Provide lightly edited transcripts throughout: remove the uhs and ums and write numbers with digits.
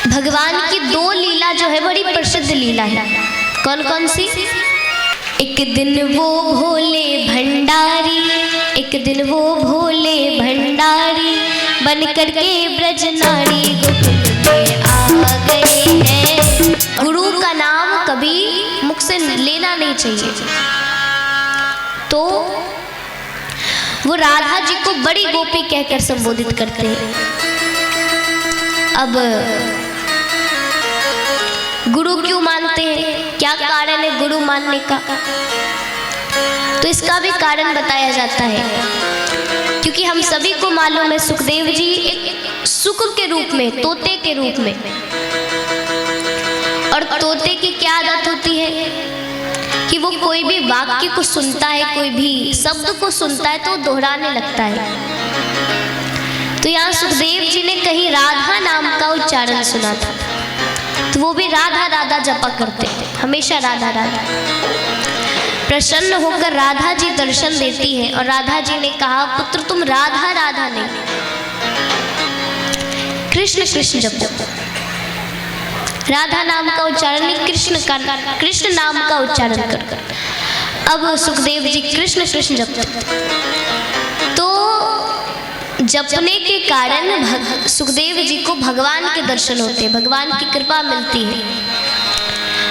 भगवान की दो लीला जो है बड़ी प्रसिद्ध लीला है। कौन कौन सी? एक दिन वो भोले भंडारी, एक दिन वो भोले भंडारी बन करके ब्रज नारी गोकुल में आ गए हैं। गुरु का नाम कभी मुख से लेना नहीं चाहिए। तो वो राधा जी को बड़ी गोपी कहकर संबोधित करते हैं। अब गुरु क्यों मानते हैं, क्या कारण है गुरु मानने का? तो इसका भी कारण बताया जाता है, क्योंकि हम सभी को मालूम है सुखदेव जी एक सुख के रूप में, तोते के रूप में, और तोते की क्या आदत होती है कि वो कोई भी वाक्य को सुनता है, कोई भी शब्द को सुनता है तो दोहराने लगता है। तो यहाँ सुखदेव जी ने कहीं राधा नाम का उच्चारण सुना था, तो वो भी राधा राधा जपा करते थे, हमेशा राधा राधा। प्रसन्न होकर राधा जी दर्शन देती है और राधा जी ने कहा, पुत्र तुम राधा राधा नहीं, कृष्ण कृष्ण जपो। राधा नाम का उच्चारण नहीं, कृष्ण नाम का उच्चारण कर। अब सुखदेव जी कृष्ण कृष्ण जपते, तो जपने के कारण सुखदेव जी को भगवान के दर्शन होते, भगवान की कृपा मिलती है।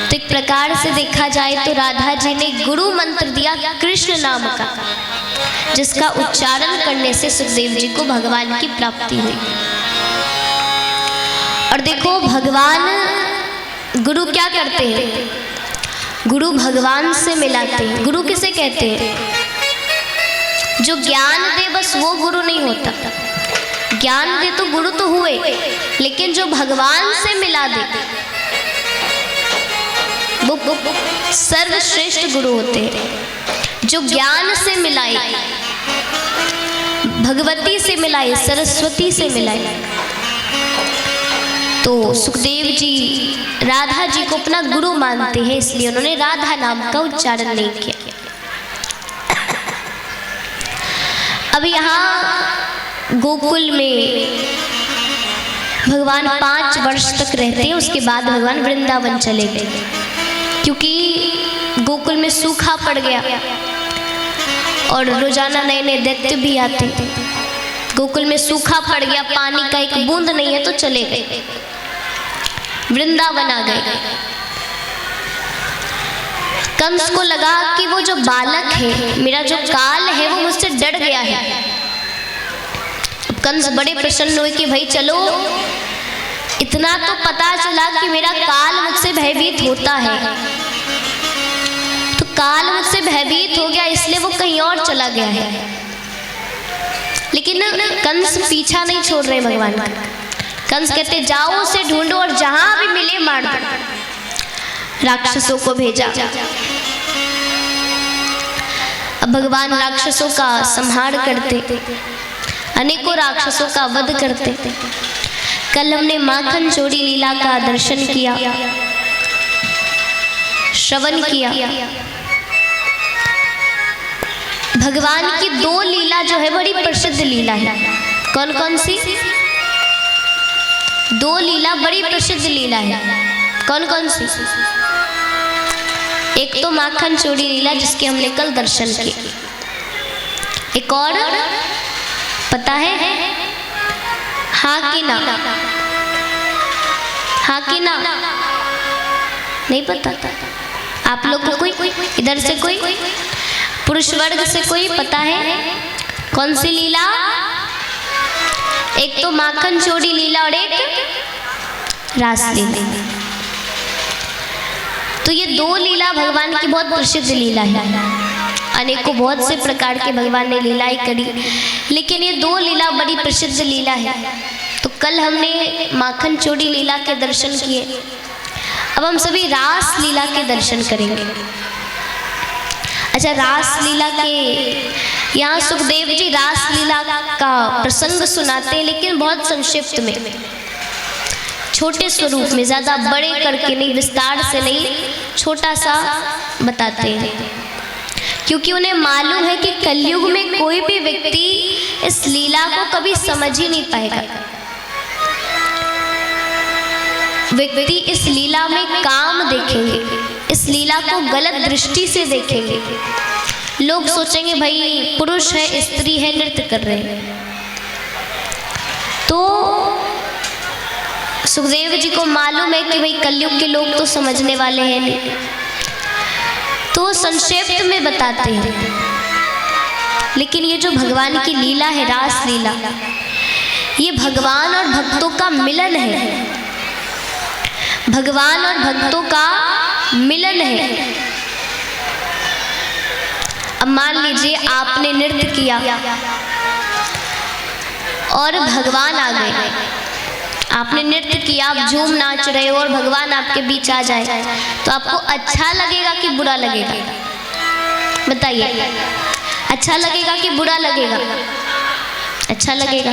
तो एक प्रकार से देखा जाए तो राधा जी ने गुरु मंत्र दिया कृष्ण नाम का, जिसका उच्चारण करने से सुखदेव जी को भगवान की प्राप्ति हुई। और देखो भगवान गुरु क्या करते हैं, गुरु भगवान से मिलाते हैं। गुरु किसे कहते हैं? जो ज्ञान दे बस वो गुरु नहीं होता। ज्ञान दे तो गुरु तो हुए, लेकिन जो भगवान से मिला दे वो सर्वश्रेष्ठ गुरु होते हैं। जो ज्ञान से मिलाए, भगवती से मिलाए, सरस्वती से मिलाए। तो सुखदेव जी राधा जी को अपना गुरु मानते हैं, इसलिए उन्होंने राधा नाम का उच्चारण नहीं किया। अब यहाँ गोकुल में भगवान 5 वर्ष तक रहते हैं, उसके बाद भगवान वृंदावन चले गए, क्योंकि गोकुल में सूखा पड़ गया और रोजाना नए नए दैत्य भी आते। गोकुल में सूखा पड़ गया, पानी का एक बूंद नहीं है, तो चले गए, वृंदावन आ गए। कंस को लगा कि वो जो बालक है, मेरा जो काल है, वो मुझसे डर गया है। कंस बड़े प्रसन्न हुए कि भाई चलो, इतना तो पता चला कि मेरा काल मुझसे भयभीत होता है, तो काल मुझसे भयभीत हो गया, इसलिए वो कहीं और चला गया है। लेकिन कंस पीछा नहीं छोड़ रहे भगवान का। कंस कहते जाओ उसे ढूंढो और जहां भी मिले मार दो। राक्षसों को भेजा। अब भगवान राक्षसों का संहार करते, अनेकों राक्षसों का वध करते। कल हमने माखन चोरी लीला का दर्शन किया, श्रवण किया। भगवान की दो लीला जो है बड़ी प्रसिद्ध लीला है। कौन कौन सी? दो लीला बड़ी प्रसिद्ध लीला है। कौन कौन सी? एक तो माखन चोरी लीला, जिसके हमने कल दर्शन किए। एक और पता है? हाँ कि ना? हाँ कि ना? नहीं पता? आप लोग को कोई, इधर से कोई, पुरुष वर्ग से कोई पता है? कौन सी लीला? एक तो माखन चोरी लीला और एक रास लीला। तो ये दो लीला भगवान की बहुत प्रसिद्ध लीला है। अनेकों बहुत से प्रकार के भगवान ने लीलाएं करी, लेकिन ये दो लीला बड़ी प्रसिद्ध लीला है। तो कल हमने माखन चोरी लीला के दर्शन किए, अब हम सभी रास लीला के दर्शन करेंगे। अच्छा, रास लीला के यहाँ सुखदेव जी रास लीला का प्रसंग सुनाते हैं, लेकिन बहुत संक्षिप्त में, छोटे स्वरूप में, ज़्यादा बड़े करके नहीं, विस्तार से नहीं, छोटा सा बताते हैं, क्योंकि उन्हें मालूम है कि कलयुग में कोई भी व्यक्ति इस लीला को कभी समझ ही नहीं पाएगा। व्यक्ति इस लीला में काम देखेंगे, इस लीला को गलत दृष्टि से देखेंगे। लोग सोचेंगे भाई पुरुष है, स्त्री है, नृत्य कर रहे हैं। तो सुखदेव जी को मालूम है कि भाई कलयुग के लोग तो समझने वाले हैं नहीं, तो संक्षेप में बताते हैं। लेकिन ये जो भगवान की लीला है, रास लीला, ये भगवान और भक्तों का मिलन है, भगवान और भक्तों का मिलन है। अब मान लीजिए आपने नृत्य किया और भगवान आ गए, आपने नृत्य किया, आप झूम नाच रहे हो और भगवान आपके बीच आ जाए, तो आपको अच्छा लगेगा कि बुरा लगेगा? बताइए, अच्छा लगेगा कि बुरा लगेगा? अच्छा लगेगा।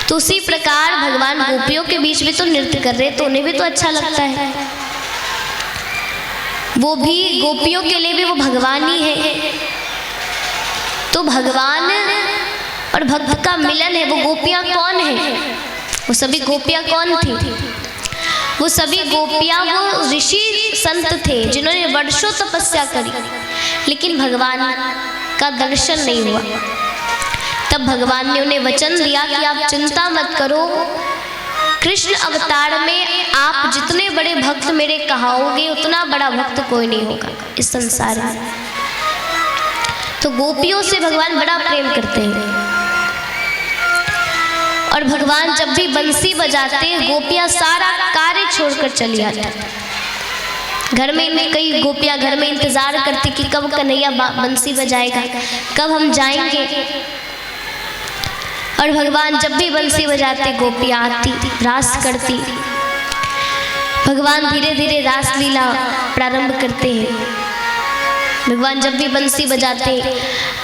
तो उसी प्रकार भगवान गोपियों के बीच में तो नृत्य कर रहे, तो उन्हें भी तो अच्छा लगता है। वो भी, गोपियों के लिए भी वो भगवान ही है। तो भगवान और भक्त का मिलन है। वो गोपियाँ कौन है? वो सभी गोपियाँ कौन थी? वो सभी गोपियाँ वो ऋषि संत थे जिन्होंने वर्षों तपस्या करी, लेकिन भगवान का दर्शन नहीं हुआ। तब भगवान ने उन्हें वचन दिया कि आप चिंता मत करो, कृष्ण अवतार में आप जितने बड़े भक्त मेरे कहाओगे उतना बड़ा भक्त कोई नहीं होगा इस संसार में। तो गोपियों से भगवान बड़ा प्रेम करते हैं। और भगवान जब भी बंसी बजाते हैं, गोपियाँ सारा कार्य छोड़कर चली आती। घर में इनमें कई गोपियाँ घर में इंतजार करती कि कब कन्हैया बंसी बजाएगा, कब हम जाएंगे। और भगवान जब भी बंसी बजाते, गोपियाँ आती, रास करती। भगवान धीरे धीरे रास लीला प्रारंभ करते हैं। भगवान जब भी बंसी बजाते,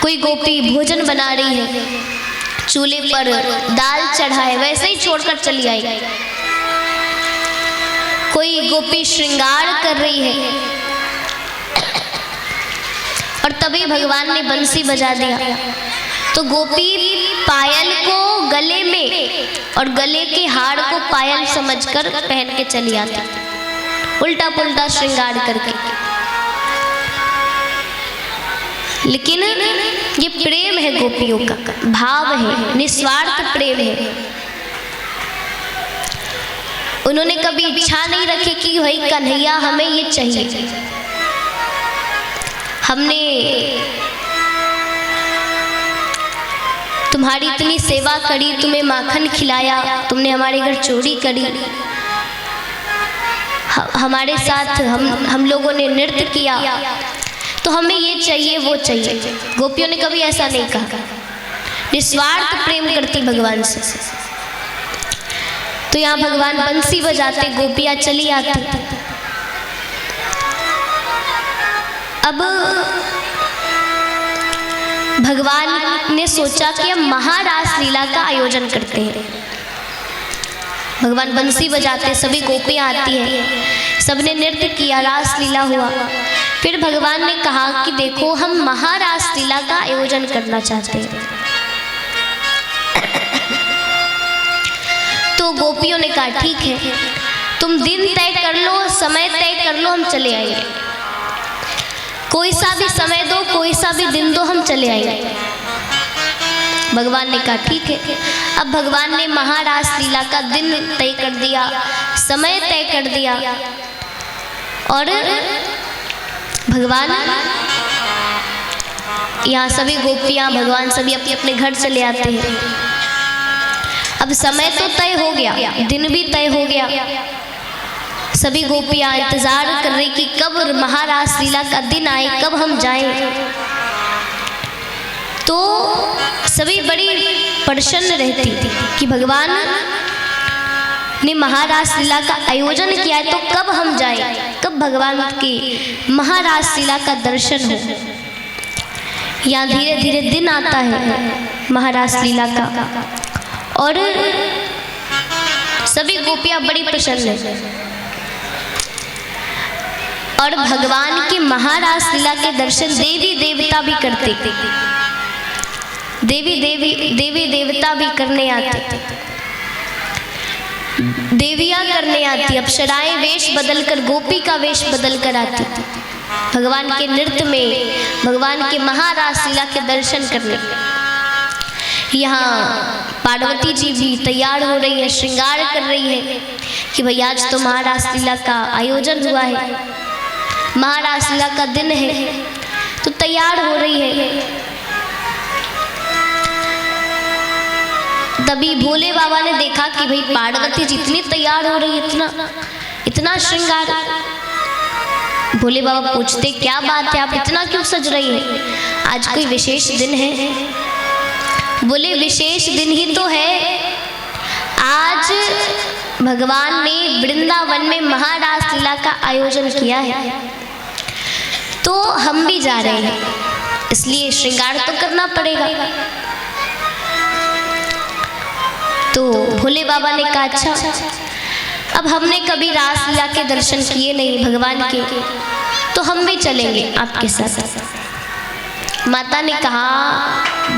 कोई गोपी भोजन बना रही है, चूल्हे पर दाल चढ़ा है, वैसे ही छोड़कर चली आई। कोई गोपी श्रृंगार कर रही है, और तभी भगवान ने बंसी बजा दिया। तो गोपी पायल को गले में और गले के हार को पायल समझकर पहन के चली आती, उल्टा पुल्टा श्रृंगार करके। लेकिन ये प्रेम है, गोपियों का भाव है, निस्वार्थ प्रेम है। उन्होंने कभी इच्छा नहीं रखी कि भाई कन्हैया हमें ये चाहिए। हमने तुम्हारी इतनी सेवा करी, तुम्हें माखन खिलाया, तुमने हमारे घर चोरी करी, हमारे साथ हम लोगों ने नृत्य किया, तो हमें ये चाहिए वो चाहिए। गोपियों ने कभी ऐसा नहीं कहा, निस्वार्थ प्रेम करती भगवान से। तो यहाँ भगवान बंसी बजाते, गोपियाँ चली आती। अब भगवान ने सोचा कि हम महारास लीला का आयोजन करते हैं। भगवान बंसी बजाते, सभी गोपियाँ आती हैं, सबने नृत्य किया, रास लीला हुआ। फिर भगवान ने कहा कि देखो हम महारास लीला का आयोजन करना चाहते हैं। तो गोपियों ने कहा ठीक है, तुम दिन तय कर लो, समय तय कर लो, हम चले आएंगे। कोई सा भी समय दो, कोई सा भी दिन दो, हम चले आएंगे। भगवान ने कहा ठीक है। अब भगवान ने महारास लीला का दिन तय कर दिया, समय तय कर दिया, और भगवान यहाँ सभी गोपियाँ, भगवान सभी अपने अपने घर चले आते हैं। अब समय तो तय हो गया, दिन भी तय हो गया। सभी गोपियाँ इंतजार कर रही कि कब महारास लीला का दिन आए, कब हम जाएं। तो सभी बड़ी प्रसन्न रहती थी कि भगवान ने महारास लीला का आयोजन किया है, तो कब हम जाएं, कब भगवान की महारास लीला का दर्शन हो। यहाँ धीरे धीरे दिन आता है महारास लीला का, और सभी गोपियाँ बड़ी प्रसन्न है। और भगवान की महारास लीला के दर्शन देवी देवता भी करते थे, देवी देवता भी करने आते थे। देवियां करने आती, अप्सराएं वेश बदल कर, गोपी का वेश बदल कर आती भगवान के नृत्य में, भगवान के महारास लीला के दर्शन करने। यहाँ पार्वती जी भी तैयार हो रही है, श्रृंगार कर रही है कि भाई आज तो महारास लीला का आयोजन हुआ है, महारास लीला का दिन है, तो तैयार हो रही है। तभी भोले बाबा ने देखा कि भाई पार्वती जी इतनी तैयार हो रही है, इतना श्रृंगार। भोले बाबा पूछते क्या बात है, आप इतना क्यों सज रही है, आज कोई विशेष दिन है? बोले विशेष दिन ही तो है, आज भगवान ने वृंदावन में महारास लीला का आयोजन किया है, तो हम भी जा रहे हैं, इसलिए श्रृंगार तो करना पड़ेगा। तो भोले बाबा ने कहा अच्छा, अब हमने कभी रास लीला के दर्शन किए नहीं भगवान के, तो हम भी चलेंगे आपके साथ। माता ने कहा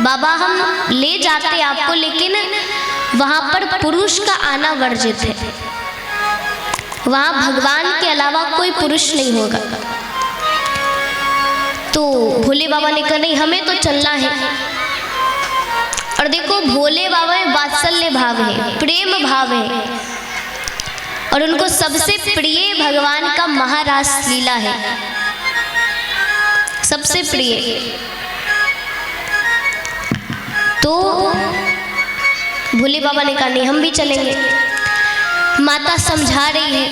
बाबा हम ले जाते आपको, लेकिन वहाँ पर पुरुष का आना वर्जित है, वहाँ भगवान के अलावा कोई पुरुष नहीं होगा। तो भोले बाबा ने कहा नहीं हमें तो चलना है। और देखो भोले बाबा में वात्सल्य भाव है, प्रेम भाव है, और उनको सबसे प्रिय भगवान का महारास लीला है, सबसे प्रिय। तो भोले बाबा ने कहा नहीं हम भी चलेंगे। माता समझा रही है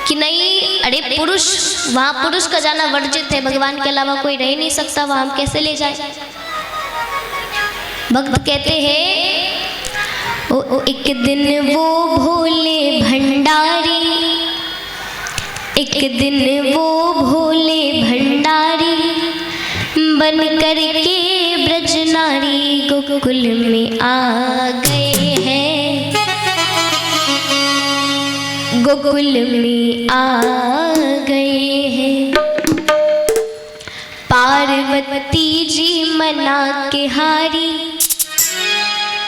कि नहीं, अरे पुरुष, वहाँ पुरुष का जाना वर्जित है, भगवान के अलावा कोई रह नहीं सकता, वहाँ हम कैसे ले जाए। भक्त कहते हैं ओ एक दिन वो भोले भंडारी, एक दिन वो भोले भंडारी, बन कर के ब्रज नारी गोकुल में आ गए हैं, गोकुल में आ गए हैं। पार्वती जी मना के हारी,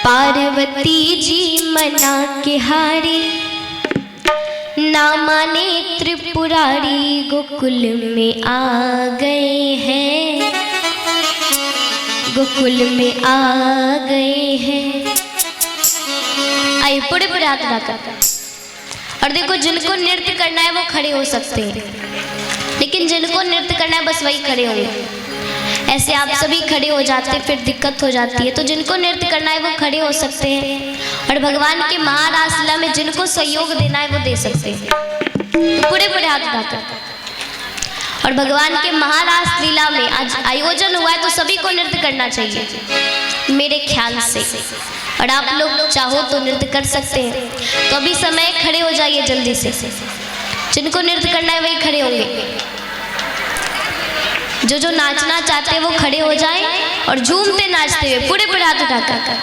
पार्वती जी मना के हारी, ना माने त्रिपुरारी गोकुल में आ गए हैं, गोकुल में आ गए हैं। आइए पूरे पूरे हाथ उठाकर, और देखो जिनको नृत्य करना है वो खड़े हो सकते हैं, लेकिन जिनको नृत्य करना है बस वही खड़े होंगे। ऐसे आप सभी खड़े हो जाते फिर दिक्कत हो जाती है, तो जिनको नृत्य करना है वो खड़े हो सकते हैं, और भगवान के महारास लीला में जिनको सहयोग देना है वो दे सकते हैं। तो पूरे पूरे हाथ उठाकर, और भगवान के महारास लीला में आज आयोजन हुआ है तो सभी को नृत्य करना चाहिए मेरे ख्याल से, और आप लोग चाहो तो नृत्य कर सकते हैं। तो अभी समय, खड़े हो जाइए जल्दी से, जिनको नृत्य करना है वही खड़े होंगे, जो जो नाचना चाहते हैं वो खड़े हो जाएं और झूमते नाचते हुए पूरे पूरे हाथ उठाकर।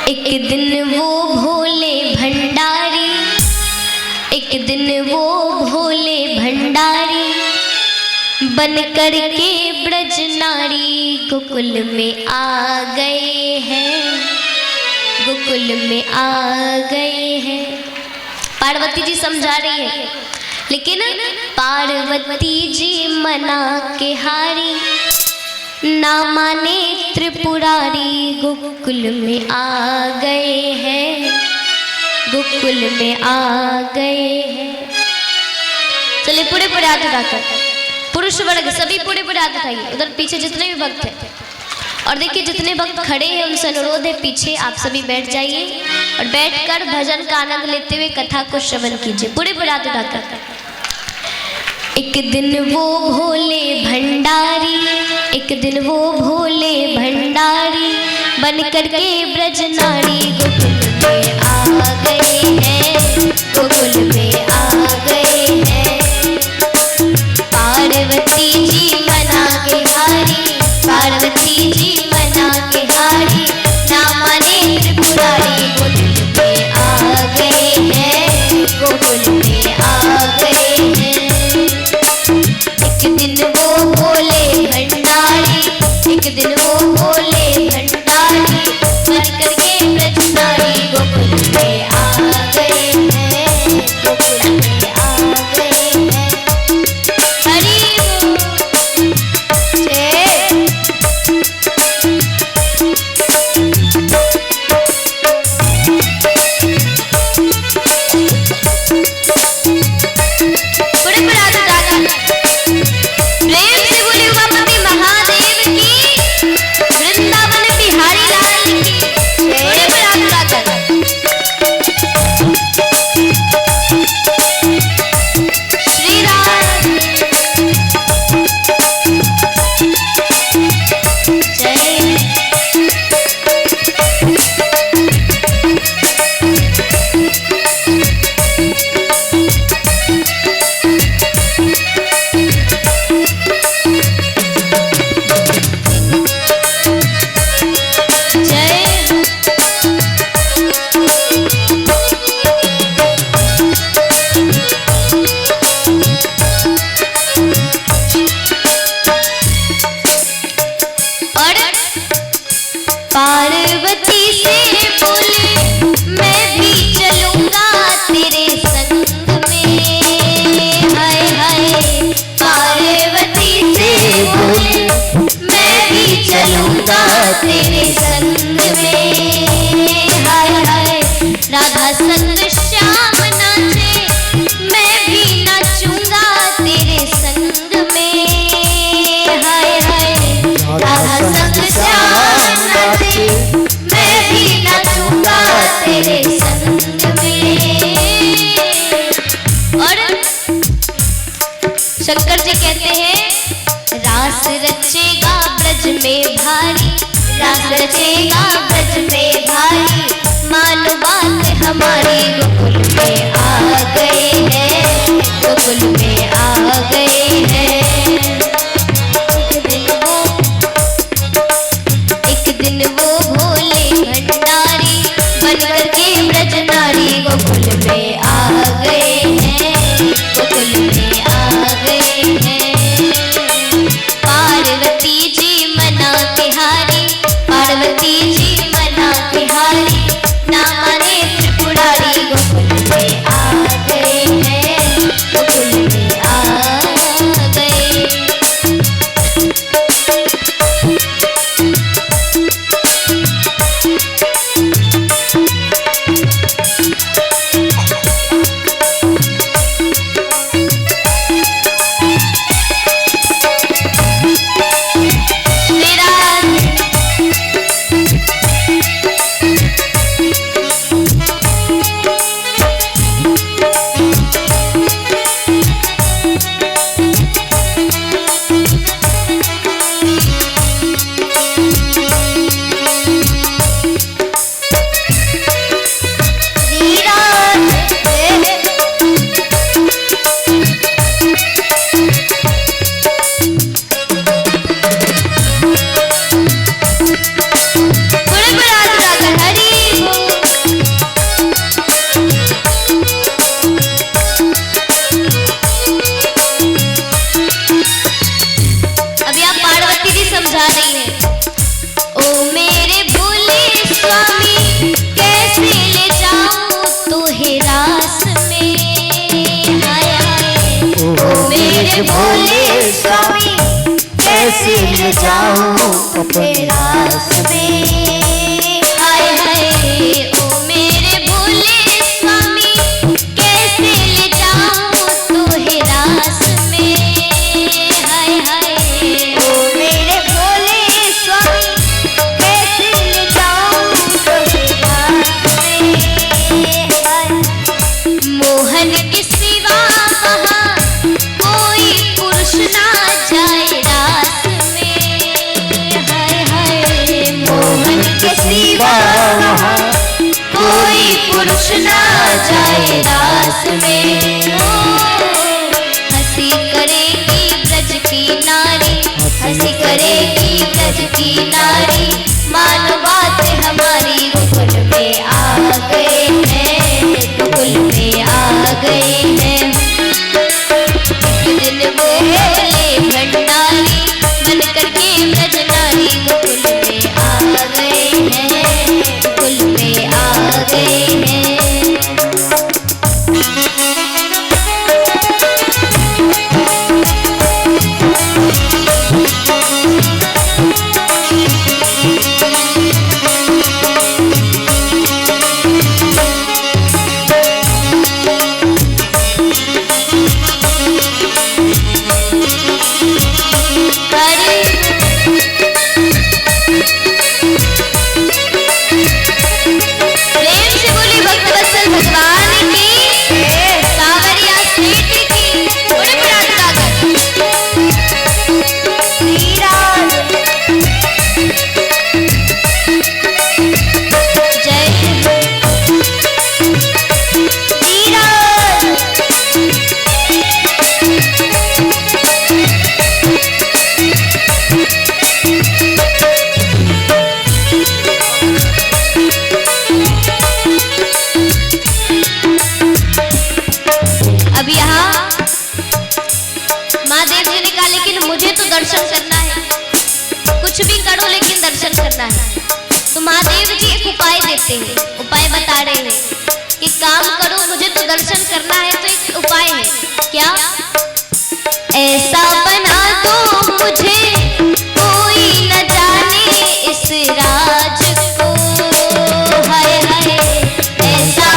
एक दिन वो भोले भंडारी, एक दिन वो भोले भंडारी, बन कर के ब्रज नारी गोकुल में आ गए हैं, गोकुल में आ गए हैं। पार्वती जी समझा रही है, लेकिन पार्वती जी मना के हारी, ना माने त्रिपुरारी गोकुल में आ गए हैं, गोकुल में आ गए हैं। चलिए पूरे पूरे हाथ उठाकर, पुरुष वर्ग सभी पूरे पूरे हाथ उठाइए, उधर पीछे जितने भी भक्त हैं। और देखिए जितने भक्त खड़े हैं उनसे अनुरोध है पीछे आप सभी बैठ जाइए, और बैठकर भजन का आनंद लेते हुए कथा को श्रवण कीजिए। पूरे पूरे हाथ उठाकर। एक दिन वो भोले भंडारी, एक दिन वो भोले भंडारी, बन कर के ब्रज नारी गोकुल में आ गए हैं, गोकुल में आ गए हैं। पार्वती जी मना के हारी, पार्वती जी मना के हारी, ना माने त्रिपुरारी गोकुल में आ गए हैं, गोकुल में आ गए हैं। एक दिन वो भोले भंडारी, एक दिन वो भोले भंडारी, बन कर के संग श्याम नाचे, मैं भी नाचूंगा तेरे संग में। हाय हाय राधा संग श्याम नाचे, मैं भी नाचूंगा तेरे संग में। और शंकर जी कहते हैं रास रचेगा ब्रज में भारी, रास रचेगा ब्रज में भारी, मानो बात हमारी गोकुल में आ गए हैं, गोकुल में आ गए हैं। एक दिन वो भोले भंडारी बनकर के ब्रज नारी गोकुल में आ गए हैं, गोकुल में आ गए हैं। पार्वती जी मना के हारी, पार्वती जी मना के हारी, ना माने त्रिपुरारी गोकुल में आ गए हैं, गोकुल में आ गए। भोले स्वामी कैसे ले जाऊं अपने रास में। हाय हाय ओ मेरे भोले स्वामी कैसे ले जाऊं तुहे रास में। हाय हाय ओ मेरे भोले स्वामी कैसे ले जाऊं तुहे रास में। हाय मोहन के सिवा वहाँ कोई पुरुष ना जाए रास में। हाय हाय मोहन के सिवा वहाँ कोई पुरुष ना जाए रास में। हंसी करेगी ब्रज की नारी, हंसी करेगी ब्रज की नारी, मानो बात हमारी गोकुल में आ गए हैं, गोकुल में आ गए हैं। एक दिन वो भोले भंडारी बन करके ब्रज नारी गोकुल में आ गए हैं, गोकुल में आ गए हैं। दर्शन करना है, कुछ भी करो लेकिन दर्शन करना है। तो महादेव जी एक उपाय देते हैं, उपाय बता रहे हैं कि काम करो मुझे तो दर्शन करना है। तो एक उपाय है क्या, ऐसा बना दो मुझे कोई न जाने इस राज को। हाय हाय ऐसा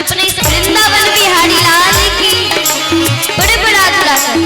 अपने इस वृंदावन बिहारी लाल की बड़े बड़ा दुआ कर।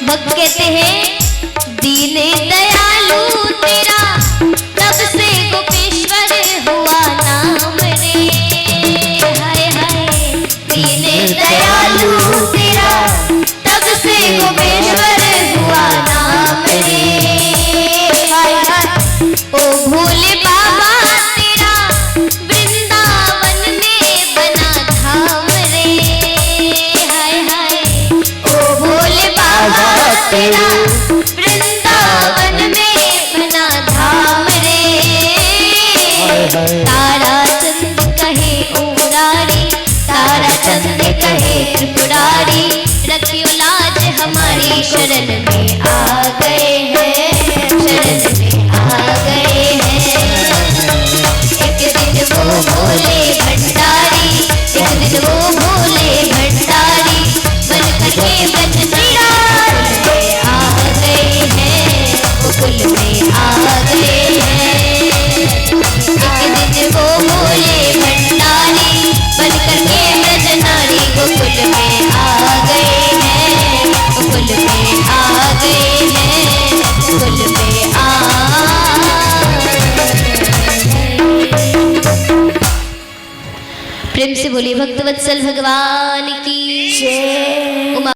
भक्त कहते हैं दीन दयालु तेरा तब से गोपेश्वर हुआ नाम रे। हाय हाय दीन दयालु तेरा तब से गोपेश्वर हुआ नाम रे। हाय हाय ओ भोले बाबा तेरा वृंदावन में बना धाम रे। हाय हाय ओ भोले बाबा तेरा वृंदावन में बना धाम रे। तारा चंद कहे ओ मुरारी, तारा चंद कहे त्रिपुरारी, रखियो लाज हमारी शरण में आ गए हैं, शरण में आ गए हैं। एक दिन वो भोले भंडारी, एक दिन वो भोले भंडारी बन करके ब्रजनारी कुल में आ गए हैं। एक दिन वो भोले भंडारी बन करके ब्रजनारी गोकुल में आ गए हैं, गोकुल में आ गए हैं, गोकुल में आ प्रेम से बोलिए भक्तवत्सल भगवान की जय।